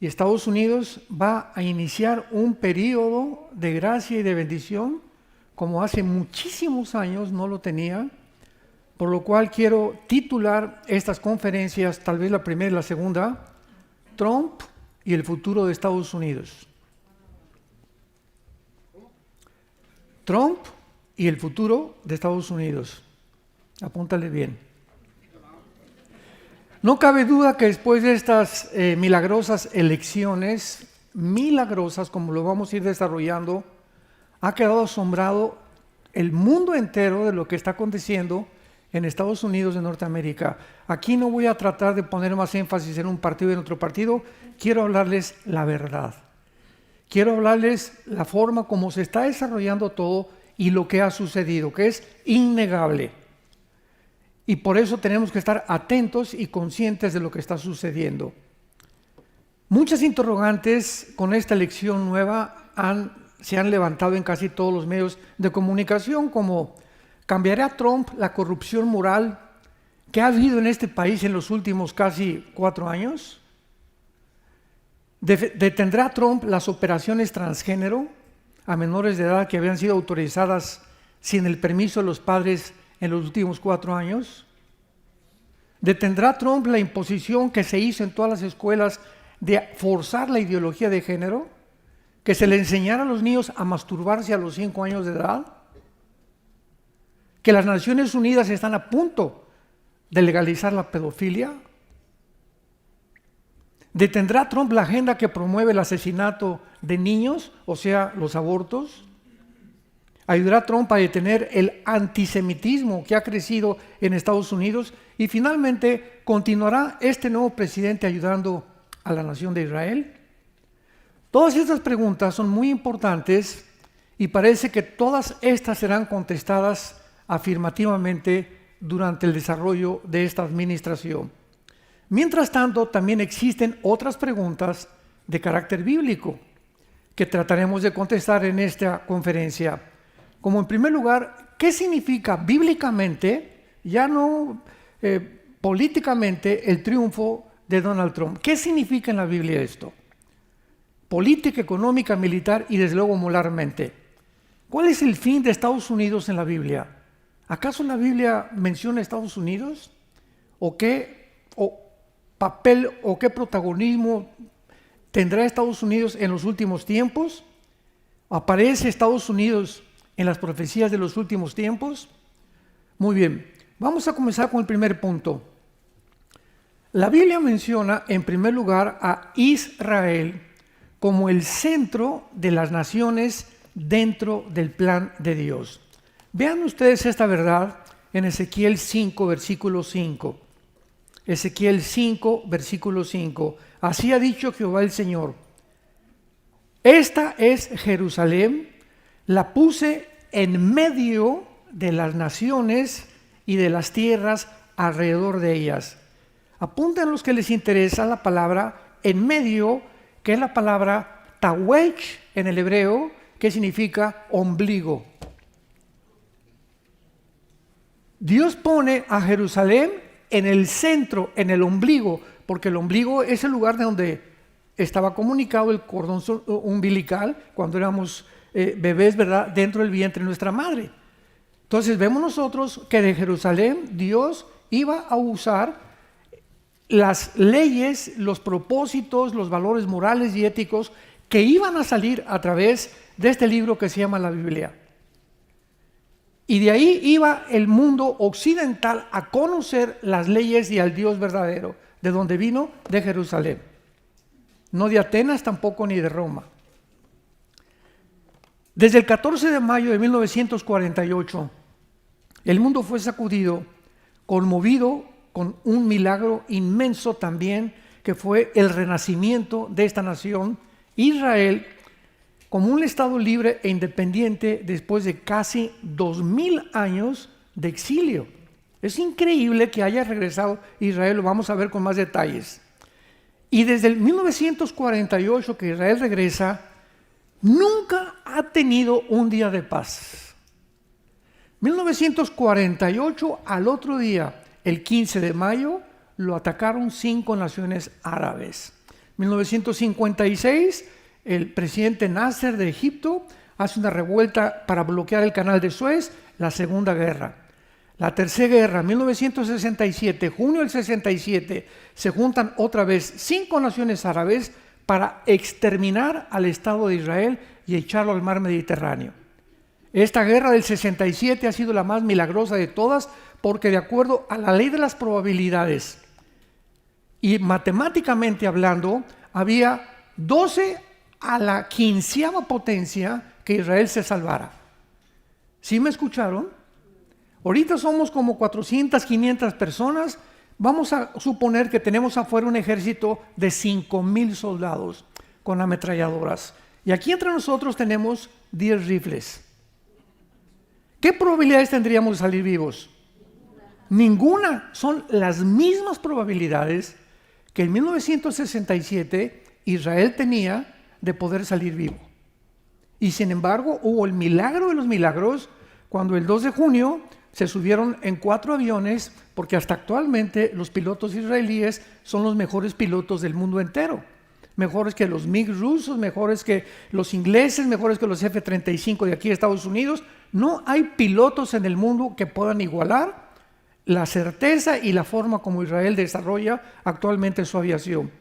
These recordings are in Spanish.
y Estados Unidos va a iniciar un periodo de gracia y de bendición como hace muchísimos años no lo tenía, por lo cual quiero titular estas conferencias, tal vez la primera y la segunda, Trump y el futuro de Estados Unidos. Trump y el futuro de Estados Unidos. Apúntale bien. No cabe duda que después de estas milagrosas elecciones, milagrosas como lo vamos a ir desarrollando, ha quedado asombrado el mundo entero de lo que está aconteciendo en Estados Unidos de Norteamérica. Aquí no voy a tratar de poner más énfasis en un partido y en otro partido, quiero hablarles la verdad. Quiero hablarles la forma como se está desarrollando todo y lo que ha sucedido, que es innegable. Y por eso tenemos que estar atentos y conscientes de lo que está sucediendo. Muchas interrogantes con esta elección nueva se han levantado en casi todos los medios de comunicación, como ¿cambiará Trump la corrupción moral que ha habido en este país en los últimos casi 4 años? ¿Detendrá Trump las operaciones transgénero a menores de edad que habían sido autorizadas sin el permiso de los padres en los últimos 4 años? ¿Detendrá Trump la imposición que se hizo en todas las escuelas de forzar la ideología de género? ¿Que se le enseñara a los niños a masturbarse a los 5 años de edad? ¿Que las Naciones Unidas están a punto de legalizar la pedofilia? ¿Detendrá Trump la agenda que promueve el asesinato de niños, o sea, los abortos? ¿Ayudará Trump a detener el antisemitismo que ha crecido en Estados Unidos? Y finalmente, ¿continuará este nuevo presidente ayudando a la nación de Israel? Todas estas preguntas son muy importantes y parece que todas estas serán contestadas afirmativamente durante el desarrollo de esta administración. Mientras tanto, también existen otras preguntas de carácter bíblico que trataremos de contestar en esta conferencia. Como en primer lugar, ¿qué significa bíblicamente, ya no políticamente, el triunfo de Donald Trump? ¿Qué significa en la Biblia esto? Política, económica, militar y desde luego moralmente. ¿Cuál es el fin de Estados Unidos en la Biblia? ¿Acaso la Biblia menciona Estados Unidos? ¿O qué papel o qué protagonismo tendrá Estados Unidos en los últimos tiempos? ¿Aparece Estados Unidos en las profecías de los últimos tiempos? Muy bien, vamos a comenzar con el primer punto. La Biblia menciona en primer lugar a Israel como el centro de las naciones dentro del plan de Dios. Vean ustedes esta verdad en Ezequiel 5, versículo 5. Ezequiel 5, versículo 5. Así ha dicho Jehová el Señor: esta es Jerusalén, la puse en medio de las naciones y de las tierras alrededor de ellas. Apunten a los que les interesa la palabra en medio, que es la palabra tawech en el hebreo, que significa ombligo. Dios pone a Jerusalén en el centro, en el ombligo, porque el ombligo es el lugar de donde estaba comunicado el cordón umbilical cuando éramos bebés, ¿verdad?, dentro del vientre de nuestra madre. Entonces vemos nosotros que de Jerusalén Dios iba a usar las leyes, los propósitos, los valores morales y éticos que iban a salir a través de este libro que se llama la Biblia. Y de ahí iba el mundo occidental a conocer las leyes y al Dios verdadero, de donde vino, de Jerusalén. No de Atenas tampoco ni de Roma. Desde el 14 de mayo de 1948, el mundo fue sacudido, conmovido con un milagro inmenso también, que fue el renacimiento de esta nación, Israel, como un estado libre e independiente después de casi 2000 años de exilio. Es increíble que haya regresado Israel, lo vamos a ver con más detalles. Y desde el 1948 que Israel regresa, nunca ha tenido un día de paz. 1948, al otro día, el 15 de mayo, lo atacaron 5 naciones árabes. 1956, el presidente Nasser de Egipto hace una revuelta para bloquear el canal de Suez, la Segunda Guerra. La Tercera Guerra, 1967, junio del 67, se juntan otra vez 5 naciones árabes para exterminar al Estado de Israel y echarlo al mar Mediterráneo. Esta guerra del 67 ha sido la más milagrosa de todas porque de acuerdo a la ley de las probabilidades y matemáticamente hablando, había 12 a la 15ª potencia que Israel se salvara. ¿Sí me escucharon? Ahorita somos como 400, 500 personas. Vamos a suponer que tenemos afuera un ejército de 5,000 soldados con ametralladoras. Y aquí entre nosotros tenemos 10 rifles. ¿Qué probabilidades tendríamos de salir vivos? Ninguna. Son las mismas probabilidades que en 1967 Israel tenía de poder salir vivo. Y sin embargo hubo el milagro de los milagros cuando el 2 de junio se subieron en 4 aviones, porque hasta actualmente los pilotos israelíes son los mejores pilotos del mundo entero. Mejores que los MiG rusos, mejores que los ingleses, mejores que los F-35 de aquí de Estados Unidos. No hay pilotos en el mundo que puedan igualar la certeza y la forma como Israel desarrolla actualmente su aviación.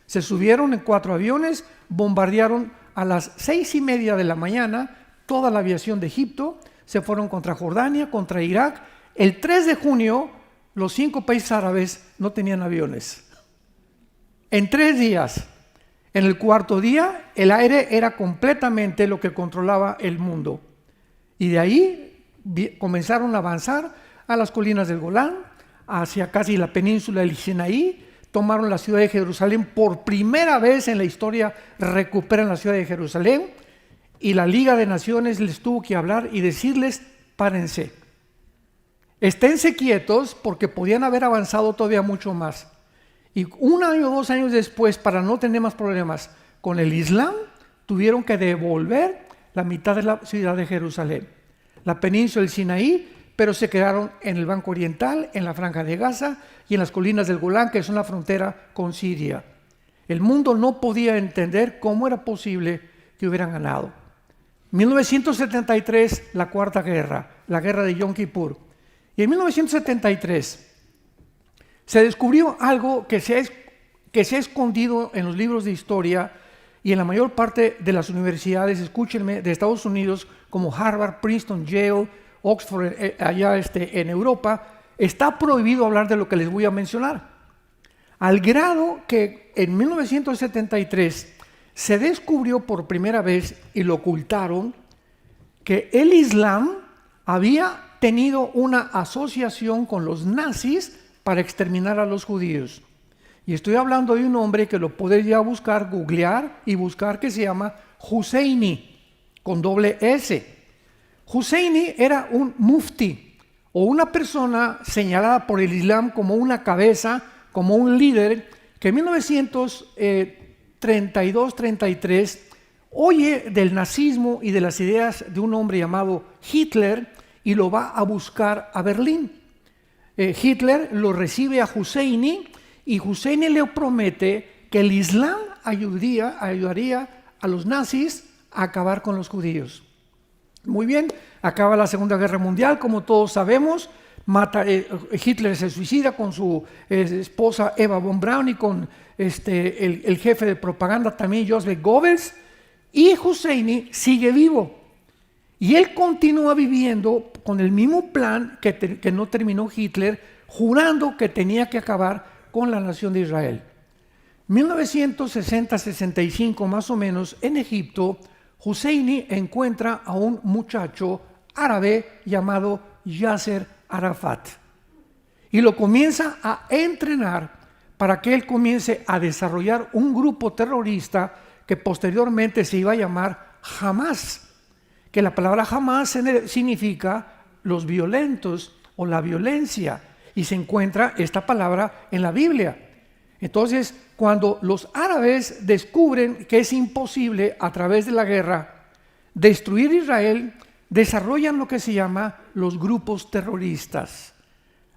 Se subieron en 4 aviones, bombardearon a las 6:30 de la mañana toda la aviación de Egipto, se fueron contra Jordania, contra Irak. El 3 de junio, los 5 países árabes no tenían aviones. En 3 días. En el 4.º día, el aire era completamente lo que controlaba el mundo. Y de ahí comenzaron a avanzar a las colinas del Golán, hacia casi la península del Sinaí, tomaron la ciudad de Jerusalén. Por primera vez en la historia recuperan la ciudad de Jerusalén, y la Liga de Naciones les tuvo que hablar y decirles: párense, esténse quietos, porque podían haber avanzado todavía mucho más. Y 1 año o 2 años después, para no tener más problemas con el Islam, tuvieron que devolver la mitad de la ciudad de Jerusalén, la península del Sinaí, pero se quedaron en el Banco Oriental, en la Franja de Gaza y en las colinas del Golán, que son la frontera con Siria. El mundo no podía entender cómo era posible que hubieran ganado. 1973, la Cuarta Guerra, la guerra de Yom Kippur. Y en 1973 se descubrió algo que se ha escondido en los libros de historia y en la mayor parte de las universidades, escúchenme, de Estados Unidos, como Harvard, Princeton, Yale, Oxford, allá en Europa. Está prohibido hablar de lo que les voy a mencionar. Al grado que en 1973 se descubrió por primera vez, y lo ocultaron, que el Islam había tenido una asociación con los nazis para exterminar a los judíos. Y estoy hablando de un hombre que lo podría buscar, googlear y buscar, que se llama Husseini, con doble S. Husseini era un mufti, o una persona señalada por el Islam como una cabeza, como un líder, que en 1932-33 oye del nazismo y de las ideas de un hombre llamado Hitler y lo va a buscar a Berlín. Hitler lo recibe a Husseini y Husseini le promete que el Islam ayudaría a los nazis a acabar con los judíos. Muy bien, acaba la Segunda Guerra Mundial, como todos sabemos. Hitler se suicida con su esposa Eva von Braun y con el jefe de propaganda también, Joseph Goebbels, y Husseini sigue vivo. Y él continúa viviendo con el mismo plan que no terminó Hitler, jurando que tenía que acabar con la nación de Israel. 1960-65 más o menos, en Egipto, Husseini encuentra a un muchacho árabe llamado Yasser Arafat y lo comienza a entrenar para que él comience a desarrollar un grupo terrorista que posteriormente se iba a llamar Hamas, que la palabra Hamas significa los violentos o la violencia, y se encuentra esta palabra en la Biblia. Entonces, cuando los árabes descubren que es imposible a través de la guerra destruir Israel, desarrollan lo que se llama los grupos terroristas.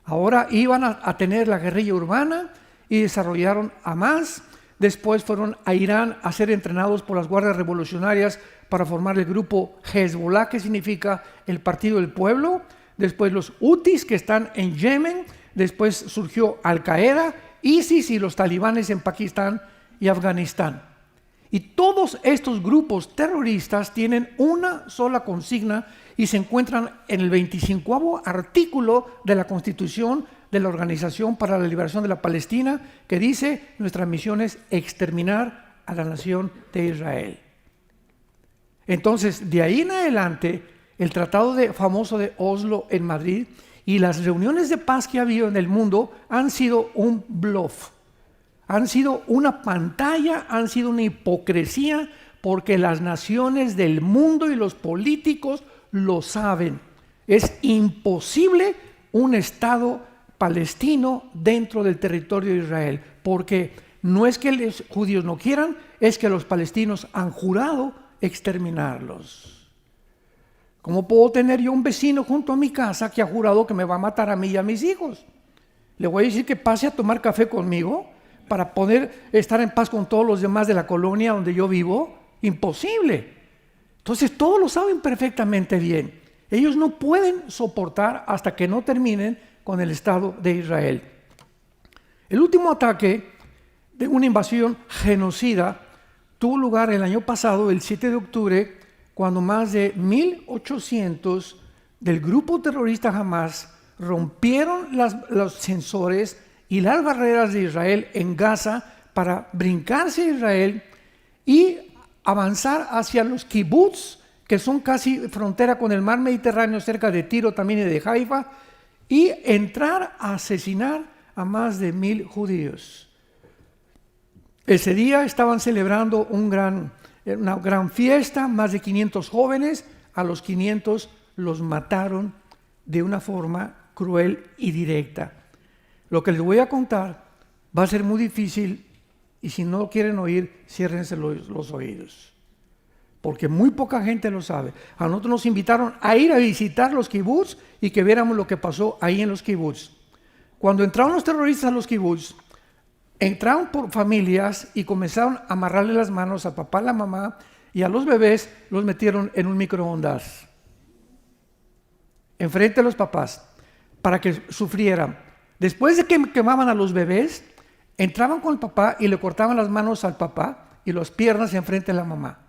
Ahora iban a tener la guerrilla urbana y desarrollaron Hamas, después fueron a Irán a ser entrenados por las guardias revolucionarias para formar el grupo Hezbollah, que significa el Partido del Pueblo, después los Hutis, que están en Yemen, después surgió Al-Qaeda, ISIS y los talibanes en Pakistán y Afganistán. Y todos estos grupos terroristas tienen una sola consigna y se encuentran en el 25º artículo de la Constitución de la Organización para la Liberación de la Palestina, que dice: nuestra misión es exterminar a la nación de Israel. Entonces, de ahí en adelante, el tratado famoso de Oslo en Madrid y las reuniones de paz que ha habido en el mundo han sido un bluff, han sido una pantalla, han sido una hipocresía, porque las naciones del mundo y los políticos lo saben. Es imposible un Estado palestino dentro del territorio de Israel, porque no es que los judíos no quieran, es que los palestinos han jurado exterminarlos. ¿Cómo puedo tener yo un vecino junto a mi casa que ha jurado que me va a matar a mí y a mis hijos? ¿Le voy a decir que pase a tomar café conmigo para poder estar en paz con todos los demás de la colonia donde yo vivo? Imposible. Entonces todos lo saben perfectamente bien. Ellos no pueden soportar hasta que no terminen con el Estado de Israel. El último ataque de una invasión genocida tuvo lugar el año pasado, el 7 de octubre, cuando más de 1.800 del grupo terrorista Hamas rompieron los sensores y las barreras de Israel en Gaza para brincarse a Israel y avanzar hacia los kibbutz, que son casi frontera con el mar Mediterráneo, cerca de Tiro también y de Haifa, y entrar a asesinar a más de 1.000 judíos. Ese día estaban celebrando una gran fiesta, más de 500 jóvenes, a los 500 los mataron de una forma cruel y directa. Lo que les voy a contar va a ser muy difícil, y si no quieren oír, ciérrense los oídos, porque muy poca gente lo sabe. A nosotros nos invitaron a ir a visitar los kibutz y que viéramos lo que pasó ahí en los kibutz. Cuando entraron los terroristas a los kibutz, entraron por familias y comenzaron a amarrarle las manos al papá, a la mamá, y a los bebés los metieron en un microondas enfrente de los papás para que sufrieran. Después de que quemaban a los bebés, entraban con el papá y le cortaban las manos al papá y las piernas enfrente de la mamá.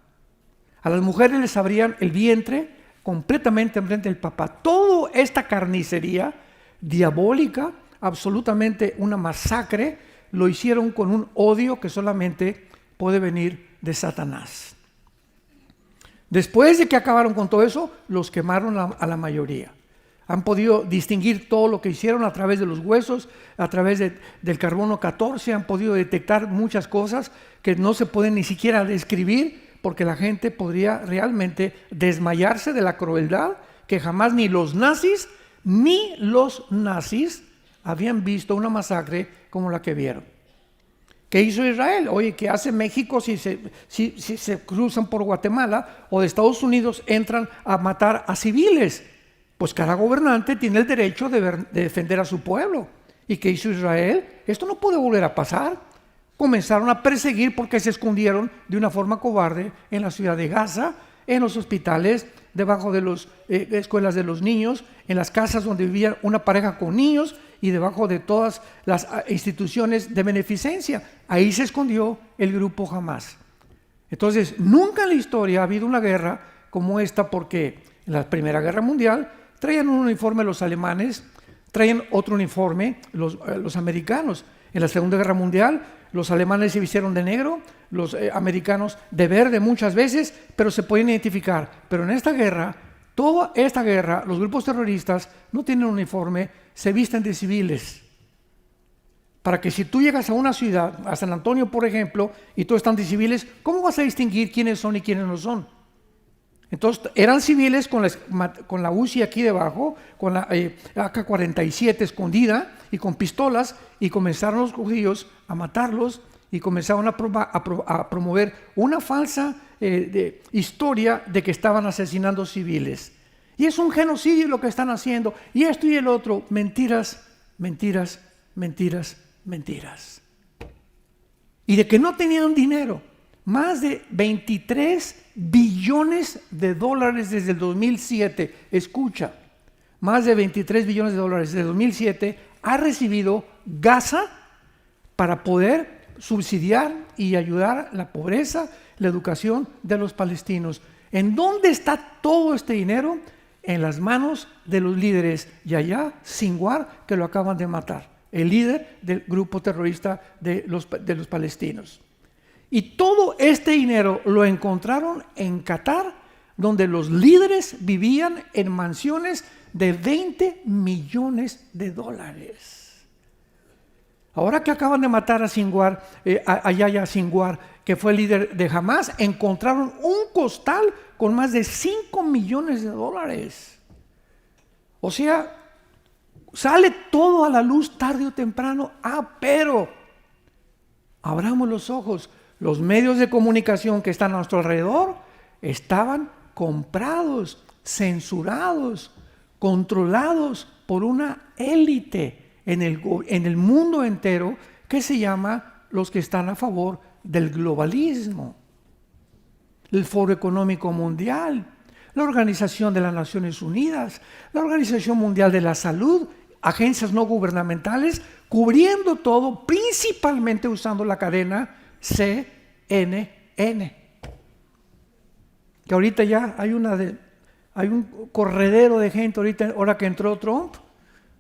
A las mujeres les abrían el vientre completamente enfrente del papá. Toda esta carnicería diabólica, absolutamente una masacre, lo hicieron con un odio que solamente puede venir de Satanás. Después de que acabaron con todo eso, los quemaron a la mayoría. Han podido distinguir todo lo que hicieron a través de los huesos, a través del carbono 14, han podido detectar muchas cosas que no se pueden ni siquiera describir, porque la gente podría realmente desmayarse de la crueldad que jamás ni los nazis habían visto una masacre como la que vieron. ¿Qué hizo Israel? Oye, ¿qué hace México si se cruzan por Guatemala, o de Estados Unidos entran a matar a civiles? Pues cada gobernante tiene el derecho de defender a su pueblo. ¿Y qué hizo Israel? Esto no puede volver a pasar. Comenzaron a perseguir porque se escondieron de una forma cobarde en la ciudad de Gaza, en los hospitales, debajo de las escuelas de los niños, en las casas donde vivía una pareja con niños y debajo de todas las instituciones de beneficencia. Ahí se escondió el grupo Hamas. Entonces, nunca en la historia ha habido una guerra como esta, porque en la Primera Guerra Mundial traían un uniforme los alemanes, traían otro uniforme los americanos. En la Segunda Guerra Mundial los alemanes se vistieron de negro, los americanos de verde muchas veces, pero se pueden identificar. Pero en esta guerra, toda esta guerra, los grupos terroristas no tienen uniforme, se visten de civiles. Para que si tú llegas a una ciudad, a San Antonio por ejemplo, y todos están de civiles, ¿cómo vas a distinguir quiénes son y quiénes no son? Entonces eran civiles con la UCI aquí debajo, con la AK-47 escondida y con pistolas, y comenzaron los judíos a matarlos y comenzaron a promover una falsa historia de que estaban asesinando civiles. Y es un genocidio lo que están haciendo, y esto y el otro. Mentiras, mentiras, mentiras, mentiras. y de que no tenían dinero. Más de 23 billones de dólares desde el 2007. Escucha, más de 23 billones de dólares desde el 2007 ha recibido Gaza para poder subsidiar y ayudar la pobreza, la educación de los palestinos. ¿En dónde está todo este dinero? En las manos de los líderes Yahya Sinwar, que lo acaban de matar, el líder del grupo terrorista de los palestinos. Y todo este dinero lo encontraron en Qatar, donde los líderes vivían en mansiones de 20 millones de dólares. Ahora que acaban de matar a Sinwar, a Yahya Sinwar, que fue el líder de Hamas, encontraron un costal con más de 5 millones de dólares. O sea, sale todo a la luz tarde o temprano. Pero abramos los ojos. Los medios de comunicación que están a nuestro alrededor estaban comprados, censurados, controlados por una élite en el mundo entero que se llama los que están a favor del globalismo, el Foro Económico Mundial, la Organización de las Naciones Unidas, la Organización Mundial de la Salud, agencias no gubernamentales, cubriendo todo, principalmente usando la cadena CNN. Que ahorita ya hay un corredero de gente ahora que entró Trump,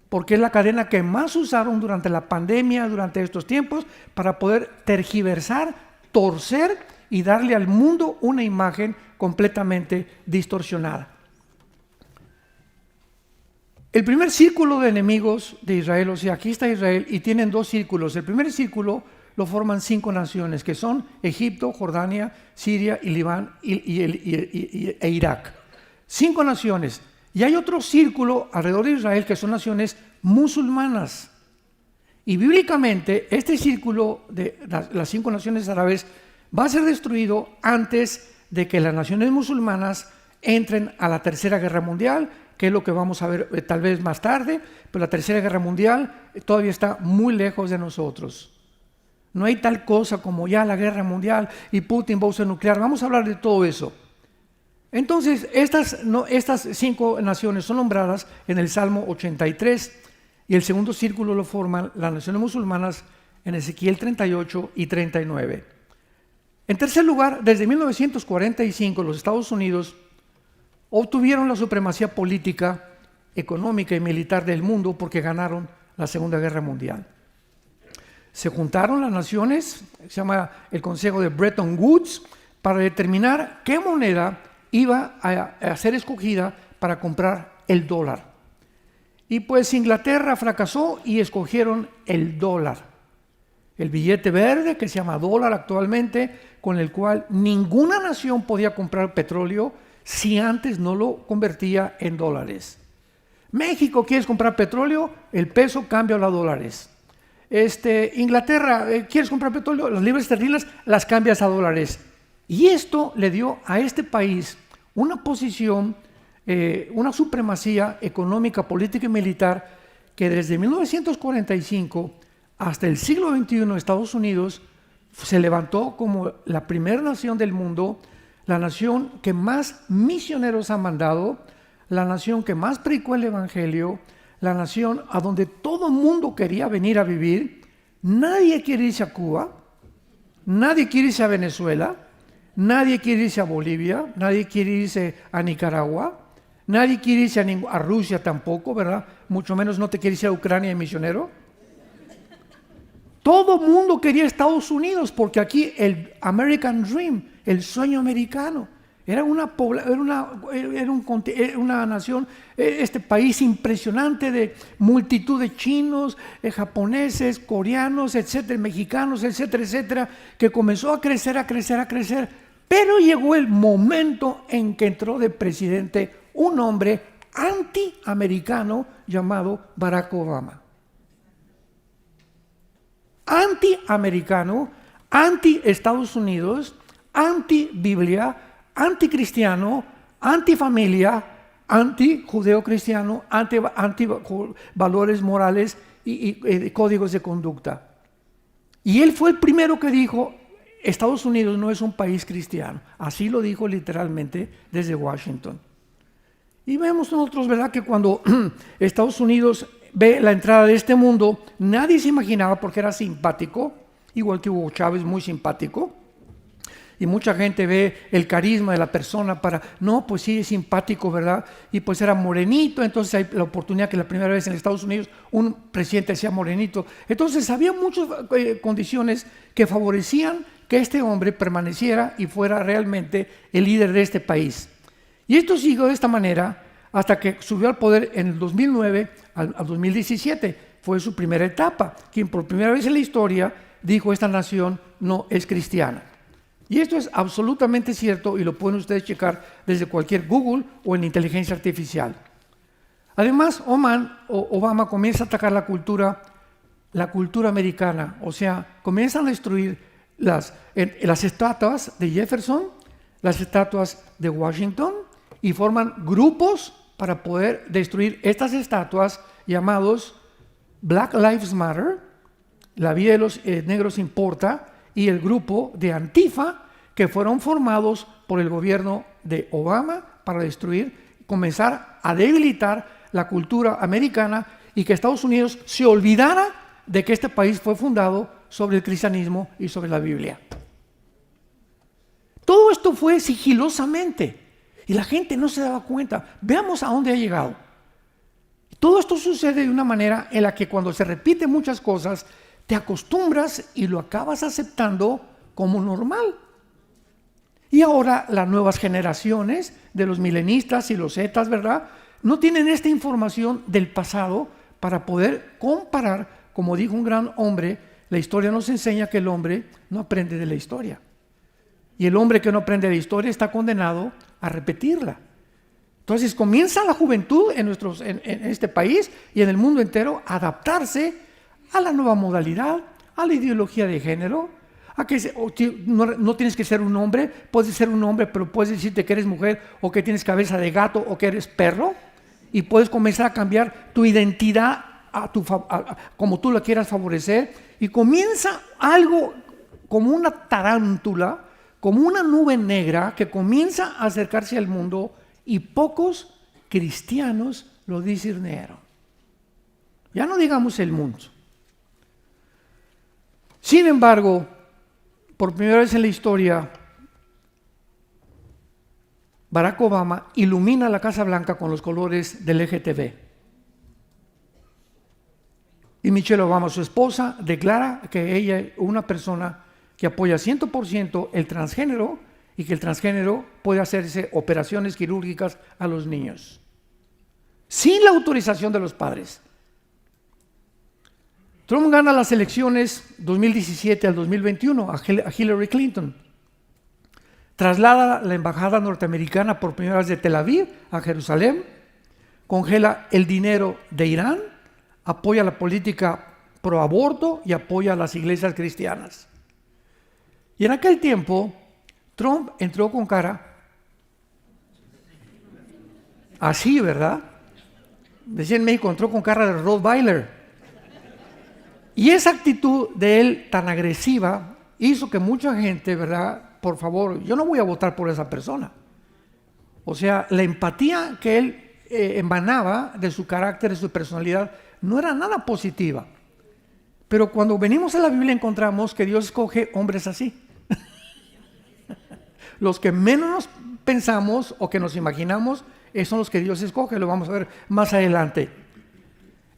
porque es la cadena que más usaron durante la pandemia, durante estos tiempos, para poder tergiversar, torcer y darle al mundo una imagen completamente distorsionada. El primer círculo de enemigos de Israel, o sea, aquí está Israel y tienen dos círculos. El primer círculo lo forman 5 naciones, que son Egipto, Jordania, Siria y Líbano e Irak. 5 naciones. Y hay otro círculo alrededor de Israel que son naciones musulmanas. Y bíblicamente este círculo de las 5 naciones árabes va a ser destruido antes de que las naciones musulmanas entren a la Tercera Guerra Mundial, que es lo que vamos a ver tal vez más tarde, pero la Tercera Guerra Mundial todavía está muy lejos de nosotros. No hay tal cosa como ya la guerra mundial y Putin va a usar nuclear. Vamos a hablar de todo eso. Entonces, estas 5 naciones son nombradas en el Salmo 83 y el segundo círculo lo forman las naciones musulmanas en Ezequiel 38 y 39. En tercer lugar, desde 1945 los Estados Unidos obtuvieron la supremacía política, económica y militar del mundo porque ganaron la Segunda Guerra Mundial. Se juntaron las naciones, se llama el Consejo de Bretton Woods, para determinar qué moneda iba a ser escogida para comprar el dólar. Y pues Inglaterra fracasó y escogieron el dólar, el billete verde que se llama dólar actualmente, con el cual ninguna nación podía comprar petróleo si antes no lo convertía en dólares. México, ¿quieres comprar petróleo? El peso cambia a dólares. Inglaterra, ¿quieres comprar petróleo? Las libras esterlinas las cambias a dólares. Y esto le dio a este país una posición, una supremacía económica, política y militar que desde 1945 hasta el siglo XXI Estados Unidos se levantó como la primera nación del mundo, la nación que más misioneros ha mandado, la nación que más predicó el Evangelio, la nación a donde todo el mundo quería venir a vivir. Nadie quiere irse a Cuba, nadie quiere irse a Venezuela, nadie quiere irse a Bolivia, nadie quiere irse a Nicaragua, nadie quiere irse a Rusia tampoco, ¿verdad? Mucho menos no te quiere irse a Ucrania de misionero. Todo el mundo quería Estados Unidos porque aquí el American Dream, el sueño americano, era una nación, este país impresionante de multitud de chinos, japoneses, coreanos, etcétera, mexicanos, etcétera, etcétera, que comenzó a crecer, a crecer, a crecer. Pero llegó el momento en que entró de presidente un hombre antiamericano llamado Barack Obama. Antiamericano, anti-Estados Unidos, anti-Biblia, anticristiano, antifamilia, anti-judeo-cristiano, anti-valores morales y códigos de conducta. Y él fue el primero que dijo, Estados Unidos no es un país cristiano. Así lo dijo literalmente desde Washington. Y vemos nosotros, ¿verdad?, que cuando Estados Unidos ve la entrada de este mundo, nadie se imaginaba, porque era simpático, igual que Hugo Chávez, muy simpático. Y mucha gente ve el carisma de la persona para, no, pues sí, es simpático, ¿verdad? Y pues era morenito, entonces hay la oportunidad que la primera vez en Estados Unidos un presidente sea morenito. Entonces había muchas condiciones que favorecían que este hombre permaneciera y fuera realmente el líder de este país. Y esto siguió de esta manera hasta que subió al poder en el 2009 al 2017. Fue su primera etapa, quien por primera vez en la historia dijo, esta nación no es cristiana. Y esto es absolutamente cierto y lo pueden ustedes checar desde cualquier Google o en inteligencia artificial. Además, Obama comienza a atacar la cultura americana, o sea, comienzan a destruir las estatuas de Jefferson, las estatuas de Washington, y forman grupos para poder destruir estas estatuas llamados Black Lives Matter, la vida de los negros importa, y el grupo de Antifa, que fueron formados por el gobierno de Obama para comenzar a debilitar la cultura americana y que Estados Unidos se olvidara de que este país fue fundado sobre el cristianismo y sobre la Biblia. Todo esto fue sigilosamente y la gente no se daba cuenta. Veamos a dónde ha llegado. Todo esto sucede de una manera en la que cuando se repiten muchas cosas, te acostumbras y lo acabas aceptando como normal. Y ahora las nuevas generaciones de los milenistas y los zetas, ¿verdad?, no tienen esta información del pasado para poder comparar. Como dijo un gran hombre, la historia nos enseña que el hombre no aprende de la historia. Y el hombre que no aprende de la historia está condenado a repetirla. Entonces comienza la juventud en este país y en el mundo entero a adaptarse a la nueva modalidad, a la ideología de género, a que no tienes que ser un hombre, puedes ser un hombre, pero puedes decirte que eres mujer o que tienes cabeza de gato o que eres perro, y puedes comenzar a cambiar tu identidad como tú la quieras favorecer, y comienza algo como una tarántula, como una nube negra que comienza a acercarse al mundo, y pocos cristianos lo discernieron. Ya no digamos el mundo. Sin embargo, por primera vez en la historia, Barack Obama ilumina la Casa Blanca con los colores del LGTB. Y Michelle Obama, su esposa, declara que ella es una persona que apoya 100% el transgénero y que el transgénero puede hacerse operaciones quirúrgicas a los niños, sin la autorización de los padres. Trump gana las elecciones 2017 al 2021 a Hillary Clinton. Traslada la embajada norteamericana por primera vez de Tel Aviv a Jerusalén. Congela el dinero de Irán. Apoya la política pro aborto y apoya a las iglesias cristianas. Y en aquel tiempo, Trump entró con cara así, ¿verdad? Decía en México, entró con cara de Rottweiler. Y esa actitud de él tan agresiva hizo que mucha gente, ¿verdad?, por favor, yo no voy a votar por esa persona. O sea, la empatía que él emanaba de su carácter, de su personalidad, no era nada positiva. Pero cuando venimos a la Biblia encontramos que Dios escoge hombres así. Los que menos nos pensamos o que nos imaginamos, son los que Dios escoge, lo vamos a ver más adelante.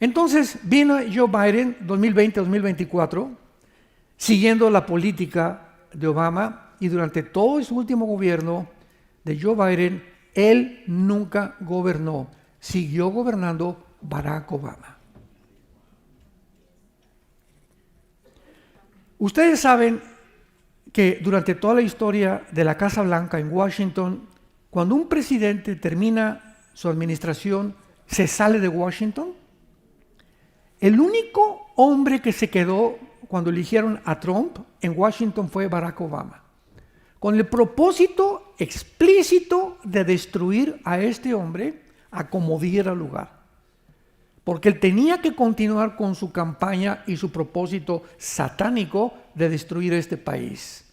Entonces vino Joe Biden 2020-2024, siguiendo la política de Obama, y durante todo su último gobierno de Joe Biden, él nunca gobernó, siguió gobernando Barack Obama. Ustedes saben que durante toda la historia de la Casa Blanca en Washington, cuando un presidente termina su administración, se sale de Washington. El único hombre que se quedó cuando eligieron a Trump en Washington fue Barack Obama, con el propósito explícito de destruir a este hombre a como diera lugar. porque él tenía que continuar con su campaña y su propósito satánico de destruir este país.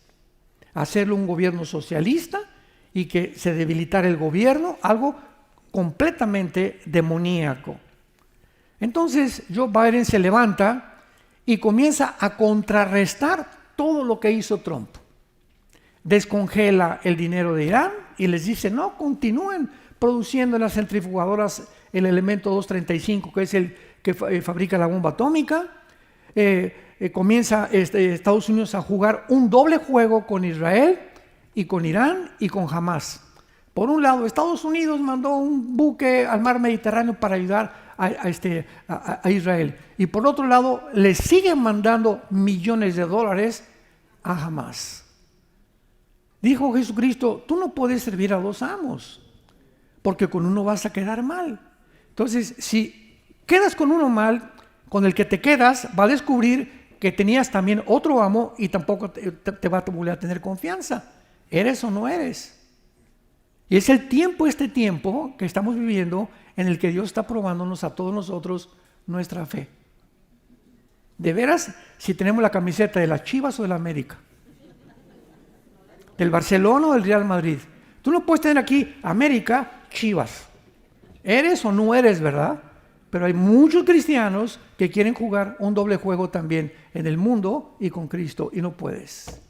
Hacerlo un gobierno socialista y que se debilitara el gobierno, algo completamente demoníaco. Entonces Joe Biden se levanta y comienza a contrarrestar todo lo que hizo Trump. Descongela el dinero de Irán y les dice, no, continúen produciendo en las centrifugadoras el elemento 235, que es el que fabrica la bomba atómica. Comienza Estados Unidos a jugar un doble juego con Israel y con Irán y con Hamás. Por un lado, Estados Unidos mandó un buque al mar Mediterráneo para ayudar a Israel. Y por otro lado, le siguen mandando millones de dólares a Hamás. Dijo Jesucristo, tú no puedes servir a dos amos, porque con uno vas a quedar mal. Entonces, si quedas con uno mal, con el que te quedas, va a descubrir que tenías también otro amo y tampoco te va a volver a tener confianza. ¿Eres o no eres? Y es este tiempo que estamos viviendo, en el que Dios está probándonos a todos nosotros nuestra fe. De veras, si tenemos la camiseta de las Chivas o de la América, del Barcelona o del Real Madrid. Tú no puedes tener aquí América, Chivas. ¿Eres o no eres, verdad? Pero hay muchos cristianos que quieren jugar un doble juego también en el mundo y con Cristo, y no puedes.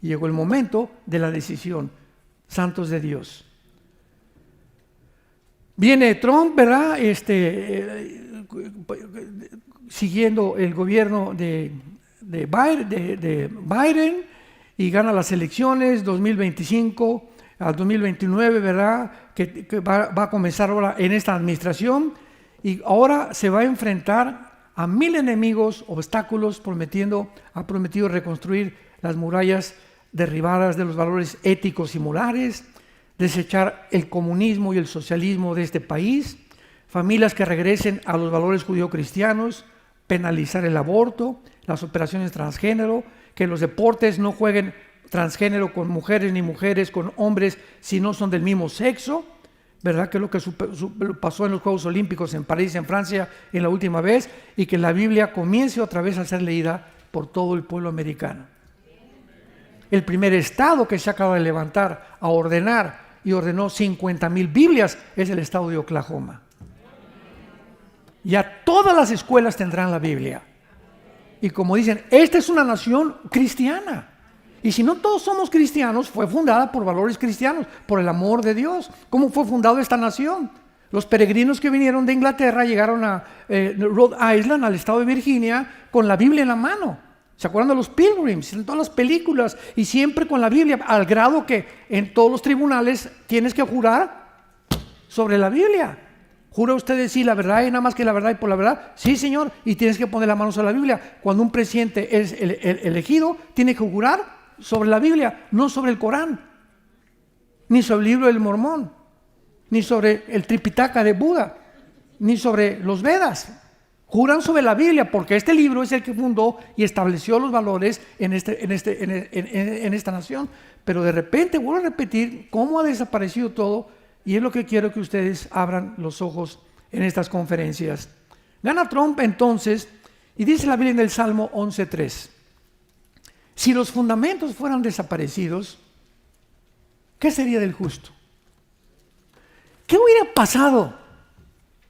Y llegó el momento de la decisión. Santos de Dios. Viene Trump, ¿verdad? Siguiendo el gobierno de Biden, y gana las elecciones 2025 al 2029, ¿verdad? Que va a comenzar ahora en esta administración, y ahora se va a enfrentar a 1000 enemigos, obstáculos, ha prometido reconstruir las murallas derribadas de los valores éticos y morales, desechar el comunismo y el socialismo de este país, familias que regresen a los valores judío-cristianos, penalizar el aborto, las operaciones transgénero, que los deportes no jueguen transgénero con mujeres ni mujeres con hombres si no son del mismo sexo, ¿verdad? Que es lo que pasó en los Juegos Olímpicos en París, en Francia, en la última vez, y que la Biblia comience otra vez a ser leída por todo el pueblo americano. El primer estado que se acaba de levantar a ordenar y ordenó 50,000 Biblias es el estado de Oklahoma. Ya todas las escuelas tendrán la Biblia. Y como dicen, esta es una nación cristiana. Y si no todos somos cristianos, fue fundada por valores cristianos, por el amor de Dios. ¿Cómo fue fundada esta nación? Los peregrinos que vinieron de Inglaterra llegaron a Rhode Island, al estado de Virginia, con la Biblia en la mano. ¿Se acuerdan de los Pilgrims? En todas las películas, y siempre con la Biblia, al grado que en todos los tribunales tienes que jurar sobre la Biblia. ¿Jura usted decir la verdad y nada más que la verdad y por la verdad? Sí, señor, y tienes que poner la mano sobre la Biblia. Cuando un presidente es elegido, tiene que jurar sobre la Biblia, no sobre el Corán, ni sobre el libro del Mormón, ni sobre el Tripitaka de Buda, ni sobre los Vedas. Juran sobre la Biblia, porque este libro es el que fundó y estableció los valores en esta nación. Pero de repente, vuelvo a repetir, cómo ha desaparecido todo, y es lo que quiero que ustedes abran los ojos en estas conferencias. Gana Trump entonces, y dice la Biblia en el Salmo 11:3, si los fundamentos fueran desaparecidos, ¿qué sería del justo? ¿Qué hubiera pasado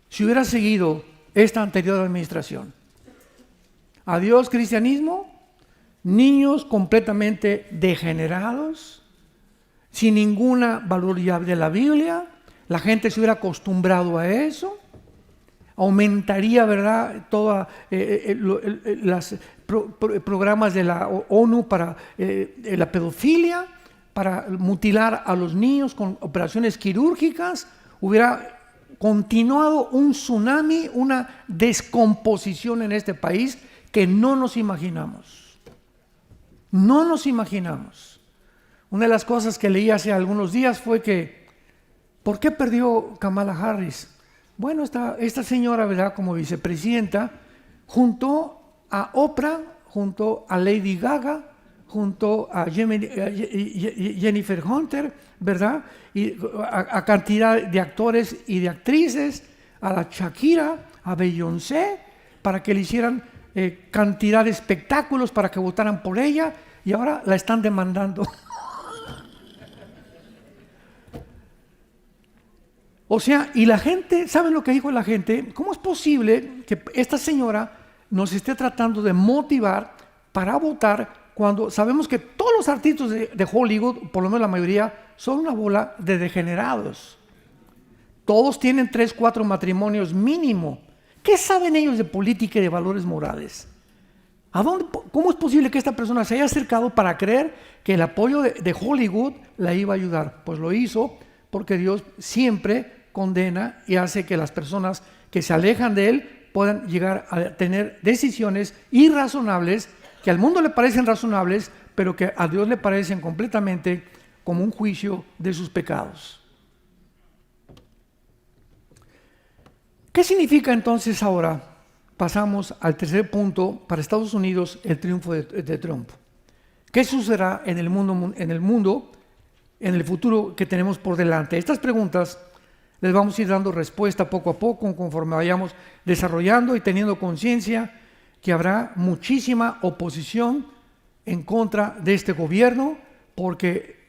si hubiera seguido esta anterior administración? Adiós cristianismo, niños completamente degenerados, sin ninguna valoridad de la Biblia, la gente se hubiera acostumbrado a eso, aumentaría, ¿verdad?, todos los programas de la ONU para la pedofilia, para mutilar a los niños con operaciones quirúrgicas, hubiera continuado un tsunami, una descomposición en este país que no nos imaginamos. No nos imaginamos. Una de las cosas que leí hace algunos días fue que, ¿por qué perdió Kamala Harris? Bueno, esta señora, ¿verdad?, como vicepresidenta, junto a Oprah, junto a Lady Gaga, junto a Jennifer Hunter, ¿verdad?, y a cantidad de actores y de actrices, a la Shakira, a Beyoncé, para que le hicieran cantidad de espectáculos, para que votaran por ella, y ahora la están demandando. O sea, y la gente, ¿saben lo que dijo la gente? ¿Cómo es posible que esta señora nos esté tratando de motivar para votar cuando sabemos que todos los artistas de Hollywood, por lo menos la mayoría, son una bola de degenerados? Todos tienen 3, 4 matrimonios mínimo. ¿Qué saben ellos de política y de valores morales? ¿Cómo es posible que esta persona se haya acercado para creer que el apoyo de Hollywood la iba a ayudar? Pues lo hizo porque Dios siempre condena y hace que las personas que se alejan de Él puedan llegar a tener decisiones irrazonables, que al mundo le parecen razonables, pero que a Dios le parecen completamente como un juicio de sus pecados. ¿Qué significa entonces ahora? Pasamos al tercer punto para Estados Unidos, el triunfo de Trump. ¿Qué sucederá en el mundo, en el futuro que tenemos por delante? Estas preguntas les vamos a ir dando respuesta poco a poco conforme vayamos desarrollando y teniendo conciencia que habrá muchísima oposición en contra de este gobierno, porque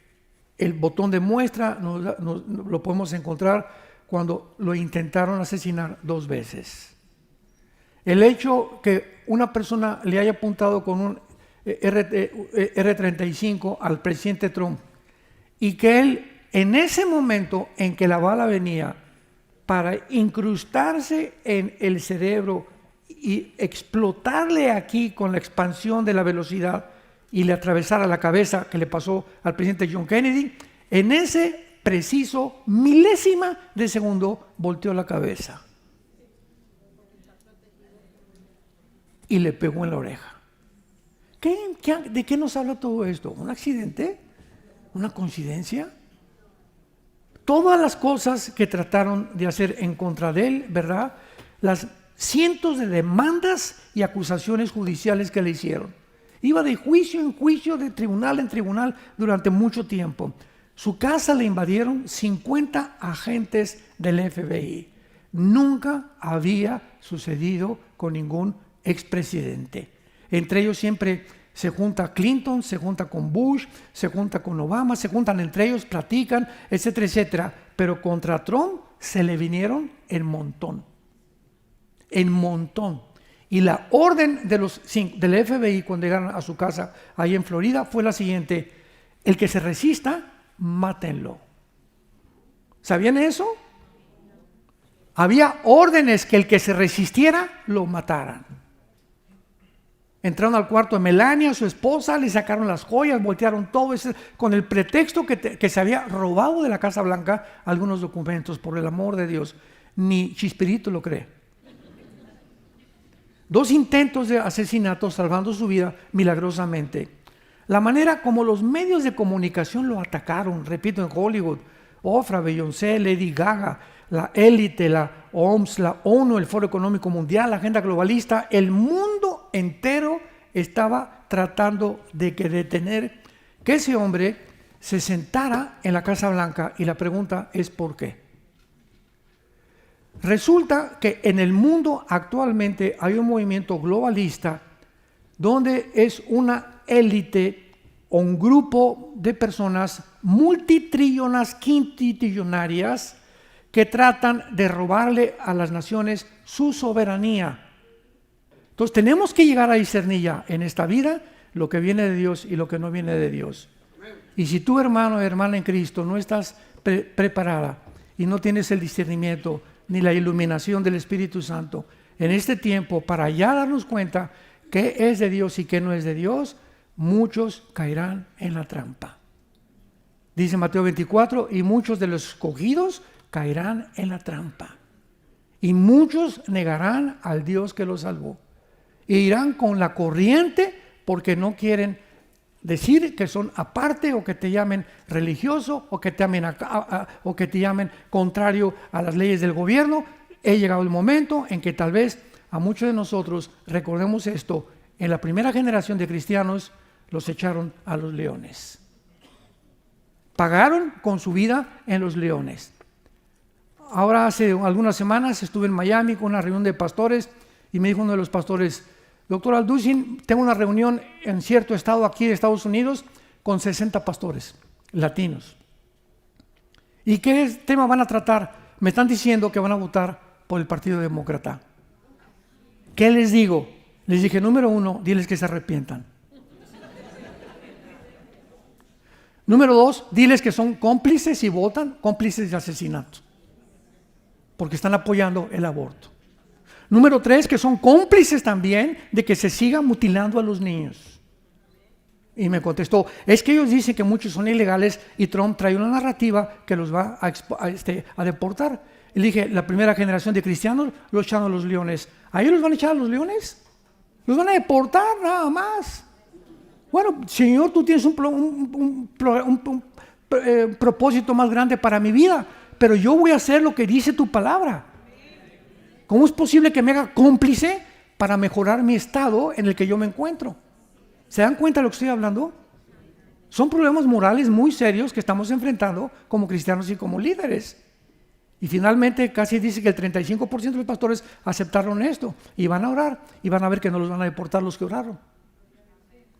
el botón de muestra lo podemos encontrar cuando lo intentaron asesinar 2 veces. El hecho que una persona le haya apuntado con un R-35 al presidente Trump y que él, en ese momento en que la bala venía para incrustarse en el cerebro y explotarle aquí con la expansión de la velocidad y le atravesara la cabeza, que le pasó al presidente John Kennedy, en ese preciso milésima de segundo volteó la cabeza y le pegó en la oreja. ¿De qué nos habla todo esto? ¿Un accidente? ¿Una coincidencia? Todas las cosas que trataron de hacer en contra de él, ¿verdad? Las cientos de demandas y acusaciones judiciales que le hicieron. Iba de juicio en juicio, de tribunal en tribunal durante mucho tiempo. Su casa le invadieron 50 agentes del FBI. Nunca había sucedido con ningún expresidente. Entre ellos siempre se junta Clinton, se junta con Bush, se junta con Obama, se juntan entre ellos, platican, etcétera, etcétera. Pero contra Trump se le vinieron en montón. En montón. Y la orden del FBI cuando llegaron a su casa ahí en Florida fue la siguiente: el que se resista, mátenlo. ¿Sabían eso? Había órdenes que el que se resistiera lo mataran. Entraron al cuarto de Melania, su esposa, le sacaron las joyas, voltearon todo eso, con el pretexto que se había robado de la Casa Blanca algunos documentos. Por el amor de Dios, ni Chispirito lo cree. 2 intentos de asesinato salvando su vida milagrosamente. La manera como los medios de comunicación lo atacaron, repito, en Hollywood, Oprah, Beyoncé, Lady Gaga, la élite, la OMS, la ONU, el Foro Económico Mundial, la agenda globalista, el mundo entero estaba tratando de detener que ese hombre se sentara en la Casa Blanca, y la pregunta es ¿por qué? Resulta que en el mundo actualmente hay un movimiento globalista donde es una élite o un grupo de personas multitrillonas, quintillonarias, que tratan de robarle a las naciones su soberanía. Entonces tenemos que llegar a discernir ya en esta vida lo que viene de Dios y lo que no viene de Dios. Y si tú, hermano o hermana en Cristo, no estás preparada y no tienes el discernimiento ni la iluminación del Espíritu Santo en este tiempo para ya darnos cuenta qué es de Dios y qué no es de Dios, muchos caerán en la trampa. Dice Mateo 24, y muchos de los escogidos caerán en la trampa. Y muchos negarán al Dios que los salvó. E irán con la corriente porque no quieren decir que son aparte, o que te llamen religioso, o que te llamen contrario a las leyes del gobierno. He llegado el momento en que tal vez a muchos de nosotros recordemos esto: en la primera generación de cristianos los echaron a los leones. Pagaron con su vida en los leones. ahora hace algunas semanas estuve en Miami con una reunión de pastores y me dijo uno de los pastores: doctor Alducin, tengo una reunión en cierto estado aquí de Estados Unidos con 60 pastores latinos. ¿Y qué tema van a tratar? Me están diciendo que van a votar por el Partido Demócrata. ¿Qué les digo? Les dije, número 1, diles que se arrepientan. Número 2, diles que son cómplices y votan cómplices de asesinato, porque están apoyando el aborto. Número 3, que son cómplices también de que se siga mutilando a los niños. Y me contestó, es que ellos dicen que muchos son ilegales y Trump trae una narrativa que los va a deportar. Y le dije, la primera generación de cristianos los echaron a los leones. ¿A ellos los van a echar a los leones? Los van a deportar nada más. Bueno, Señor, tú tienes un propósito más grande para mi vida, pero yo voy a hacer lo que dice tu palabra. ¿Cómo es posible que me haga cómplice para mejorar mi estado en el que yo me encuentro? ¿Se dan cuenta de lo que estoy hablando? Son problemas morales muy serios que estamos enfrentando como cristianos y como líderes. Y finalmente casi dice que el 35% de los pastores aceptaron esto y van a orar y van a ver que no los van a deportar los que oraron.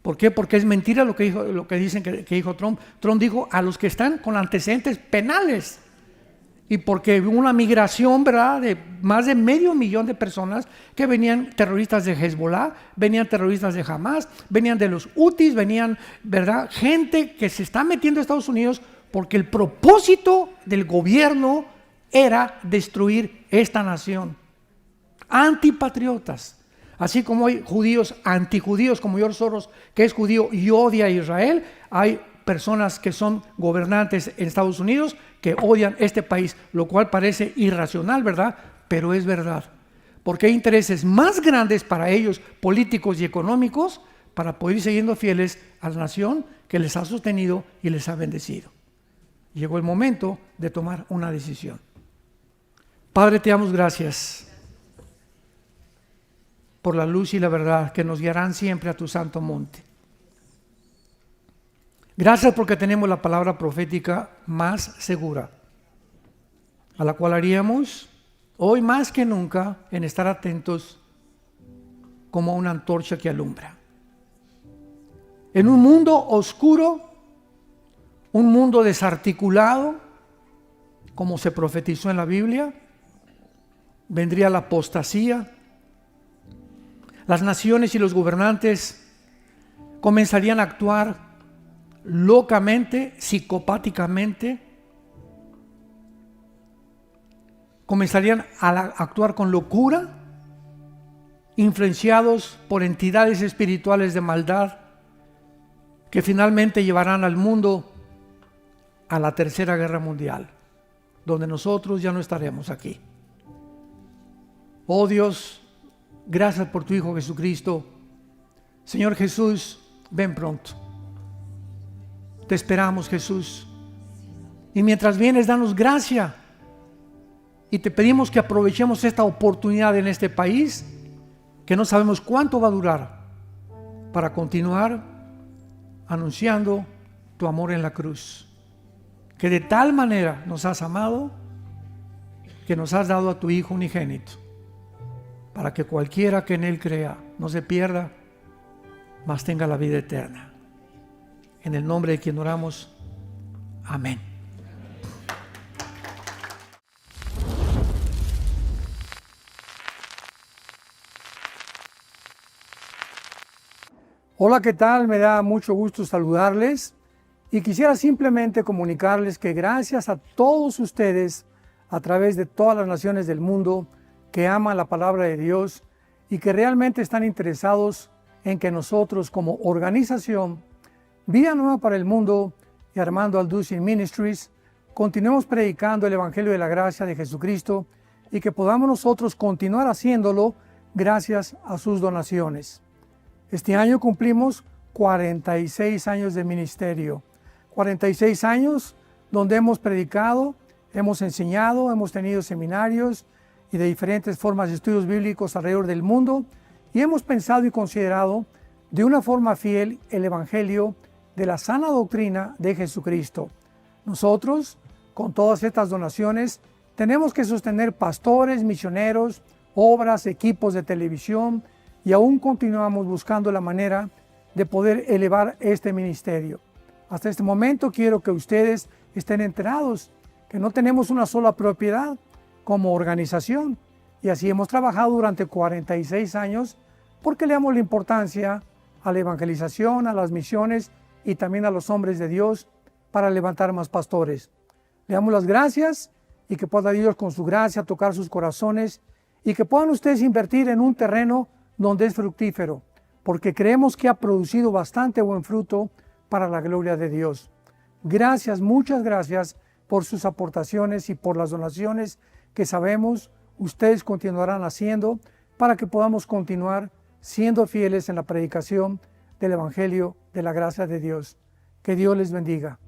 ¿Por qué? Porque es mentira lo que dicen que dijo Trump. Trump dijo a los que están con antecedentes penales. Y porque hubo una migración, ¿verdad?, de más de 500,000 de personas que venían terroristas de Hezbollah, venían terroristas de Hamas, venían de los Houthis, venían, ¿verdad?, gente que se está metiendo a Estados Unidos porque el propósito del gobierno era destruir esta nación. Antipatriotas. Así como hay judíos antijudíos como George Soros, que es judío y odia a Israel, hay personas que son gobernantes en Estados Unidos que odian este país, lo cual parece irracional, ¿verdad? Pero es verdad, porque hay intereses más grandes para ellos, políticos y económicos, para poder ir siguiendo fieles a la nación que les ha sostenido y les ha bendecido. Llegó el momento de tomar una decisión. Padre, te damos gracias por la luz y la verdad que nos guiarán siempre a tu santo monte. Gracias porque tenemos la palabra profética más segura, a la cual haríamos hoy más que nunca en estar atentos como una antorcha que alumbra. En un mundo oscuro, un mundo desarticulado, como se profetizó en la Biblia, vendría la apostasía. Las naciones y los gobernantes comenzarían a actuar locamente, psicopáticamente, comenzarían a actuar con locura, influenciados por entidades espirituales de maldad que finalmente llevarán al mundo a la Tercera Guerra Mundial, donde nosotros ya no estaremos aquí. Oh Dios, gracias por tu Hijo Jesucristo. Señor Jesús, ven pronto. Te esperamos, Jesús. Y mientras vienes, danos gracia. Y te pedimos que aprovechemos esta oportunidad en este país, que no sabemos cuánto va a durar, para continuar anunciando tu amor en la cruz. Que de tal manera nos has amado, que nos has dado a tu Hijo unigénito, para que cualquiera que en Él crea no se pierda, mas tenga la vida eterna. En el nombre de quien oramos. Amén. Hola, ¿qué tal? Me da mucho gusto saludarles y quisiera simplemente comunicarles que gracias a todos ustedes a través de todas las naciones del mundo que aman la palabra de Dios y que realmente están interesados en que nosotros como organización Vida Nueva para el Mundo y Armando Alducin Ministries continuemos predicando el Evangelio de la Gracia de Jesucristo y que podamos nosotros continuar haciéndolo gracias a sus donaciones. Este año cumplimos 46 años de ministerio, 46 años donde hemos predicado, hemos enseñado, hemos tenido seminarios y de diferentes formas de estudios bíblicos alrededor del mundo y hemos pensado y considerado de una forma fiel el Evangelio de la sana doctrina de Jesucristo. Nosotros, con todas estas donaciones, Tenemos que sostener pastores, misioneros, obras, equipos de televisión y aún continuamos buscando la manera de poder elevar este ministerio. Hasta este momento quiero que ustedes estén enterados que no tenemos una sola propiedad como organización y así hemos trabajado durante 46 años porque le damos la importancia a la evangelización, a las misiones y también a los hombres de Dios para levantar más pastores. Le damos las gracias y que pueda Dios con su gracia tocar sus corazones y que puedan ustedes invertir en un terreno donde es fructífero, porque creemos que ha producido bastante buen fruto para la gloria de Dios. Gracias, muchas gracias por sus aportaciones y por las donaciones que sabemos ustedes continuarán haciendo para que podamos continuar siendo fieles en la predicación del Evangelio de la gracia de Dios. Que Dios les bendiga.